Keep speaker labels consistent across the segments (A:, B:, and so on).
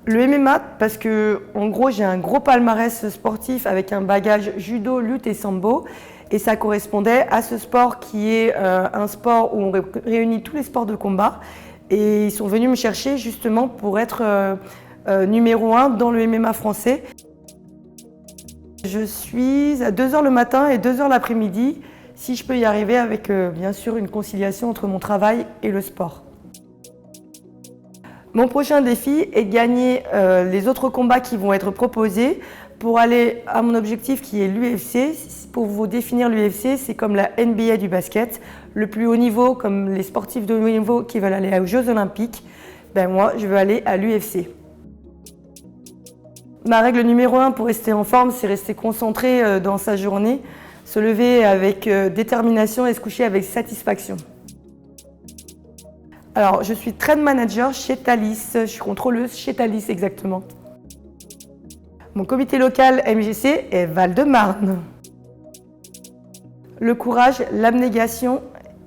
A: Le MMA, parce que en gros j'ai un gros palmarès sportif avec un bagage judo, lutte et sambo, et ça correspondait à ce sport qui est un sport où on réunit tous les sports de combat, et ils sont venus me chercher justement pour être numéro 1 dans le MMA français. Je suis à 2h le matin et 2h l'après-midi, si je peux y arriver avec bien sûr une conciliation entre mon travail et le sport. Mon prochain défi est de gagner les autres combats qui vont être proposés pour aller à mon objectif qui est l'UFC. Pour vous définir l'UFC, c'est comme la NBA du basket, le plus haut niveau, comme les sportifs de haut niveau qui veulent aller aux Jeux Olympiques. Ben moi, je veux aller à l'UFC. Ma règle numéro 1 pour rester en forme, c'est rester concentré dans sa journée, se lever avec détermination et se coucher avec satisfaction. Alors, je suis trade manager chez Thalys, je suis contrôleuse chez Thalys exactement. Mon comité local MGC est Val-de-Marne. Le courage, l'abnégation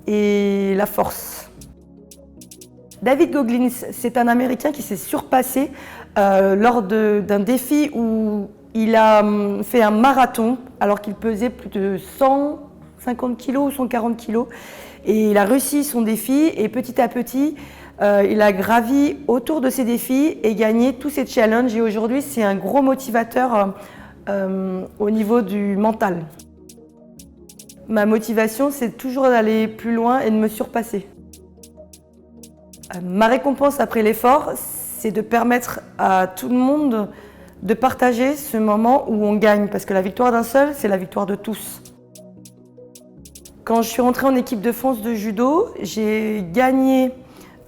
A: et la force. David Goggins, c'est un Américain qui s'est surpassé lors d'un défi où il a fait un marathon alors qu'il pesait plus de 150 kg ou 140 kg. Et il a réussi son défi et petit à petit, il a gravi autour de ses défis et gagné tous ses challenges. Et aujourd'hui, c'est un gros motivateur au niveau du mental. Ma motivation, c'est toujours d'aller plus loin et de me surpasser. Ma récompense après l'effort, c'est de permettre à tout le monde de partager ce moment où on gagne. Parce que la victoire d'un seul, c'est la victoire de tous. Quand je suis rentrée en équipe de France de judo, j'ai gagné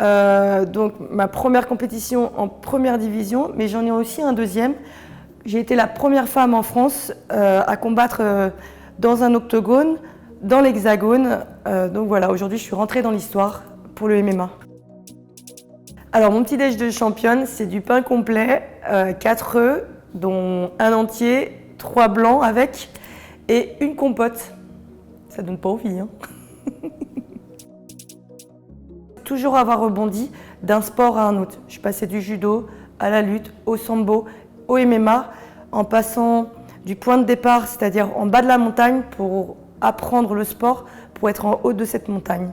A: donc ma première compétition en première division, mais j'en ai aussi un deuxième. J'ai été la première femme en France à combattre dans un octogone, dans l'hexagone. Donc voilà, aujourd'hui je suis rentrée dans l'histoire pour le MMA. Alors mon petit déj de championne, c'est du pain complet, 4 œufs, dont un entier, 3 blancs avec, et une compote. Ça donne pas envie, hein. Toujours avoir rebondi d'un sport à un autre. Je suis passée du judo à la lutte, au sambo, au MMA, en passant du point de départ, c'est-à-dire en bas de la montagne, pour apprendre le sport, pour être en haut de cette montagne.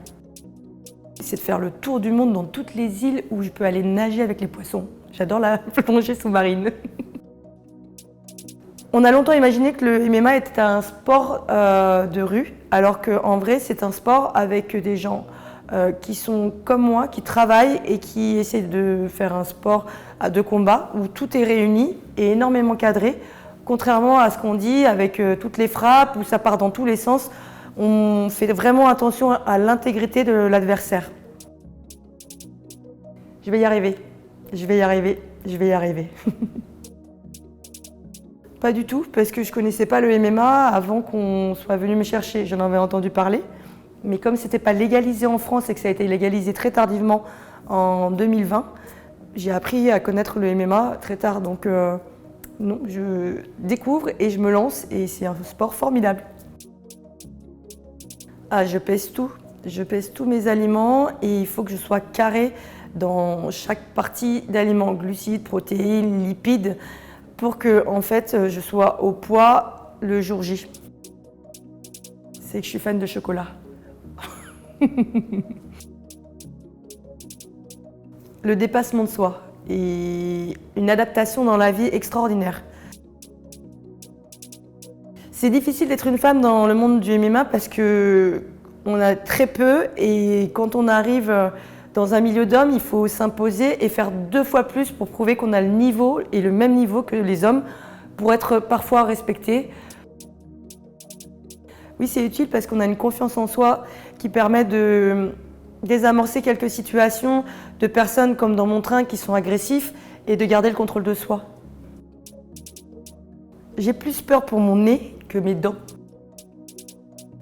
A: C'est de faire le tour du monde dans toutes les îles où je peux aller nager avec les poissons. J'adore la plongée sous-marine. On a longtemps imaginé que le MMA était un sport de rue, alors qu'en vrai, c'est un sport avec des gens qui sont comme moi, qui travaillent et qui essaient de faire un sport de combat où tout est réuni et énormément cadré. Contrairement à ce qu'on dit avec toutes les frappes, où ça part dans tous les sens, on fait vraiment attention à l'intégrité de l'adversaire. Je vais y arriver, je vais y arriver, je vais y arriver. Pas du tout, parce que je ne connaissais pas le MMA avant qu'on soit venu me chercher. J'en avais entendu parler, mais comme ce n'était pas légalisé en France et que ça a été légalisé très tardivement en 2020, j'ai appris à connaître le MMA très tard. Donc non, je découvre et je me lance et c'est un sport formidable. Ah, je pèse tout. Je pèse tous mes aliments et il faut que je sois carré dans chaque partie d'aliments, glucides, protéines, lipides, pour que en fait, je sois au poids le jour J. C'est que je suis fan de chocolat. Le dépassement de soi et une adaptation dans la vie extraordinaire. C'est difficile d'être une femme dans le monde du MMA parce qu'on a très peu et quand on arrive dans un milieu d'hommes, il faut s'imposer et faire 2 fois plus pour prouver qu'on a le niveau et le même niveau que les hommes pour être parfois respecté. Oui, c'est utile parce qu'on a une confiance en soi qui permet de désamorcer quelques situations de personnes comme dans mon train qui sont agressifs et de garder le contrôle de soi. J'ai plus peur pour mon nez que mes dents.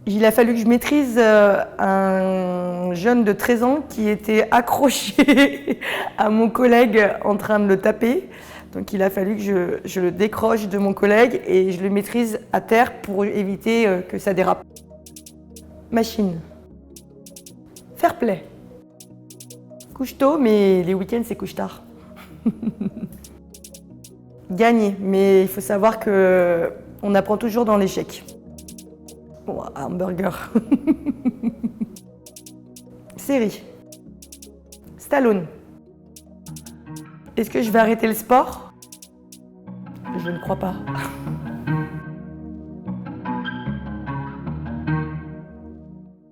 A: Il a fallu que je maîtrise un jeune de 13 ans qui était accroché à mon collègue en train de le taper. Donc il a fallu que je le décroche de mon collègue et je le maîtrise à terre pour éviter que ça dérape. Machine. Fair play. Couche tôt, mais les week-ends c'est couche tard. Gagner, mais il faut savoir qu'on apprend toujours dans l'échec. Oh, hamburger. Série. Stallone. Est-ce que je vais arrêter le sport? Je ne crois pas.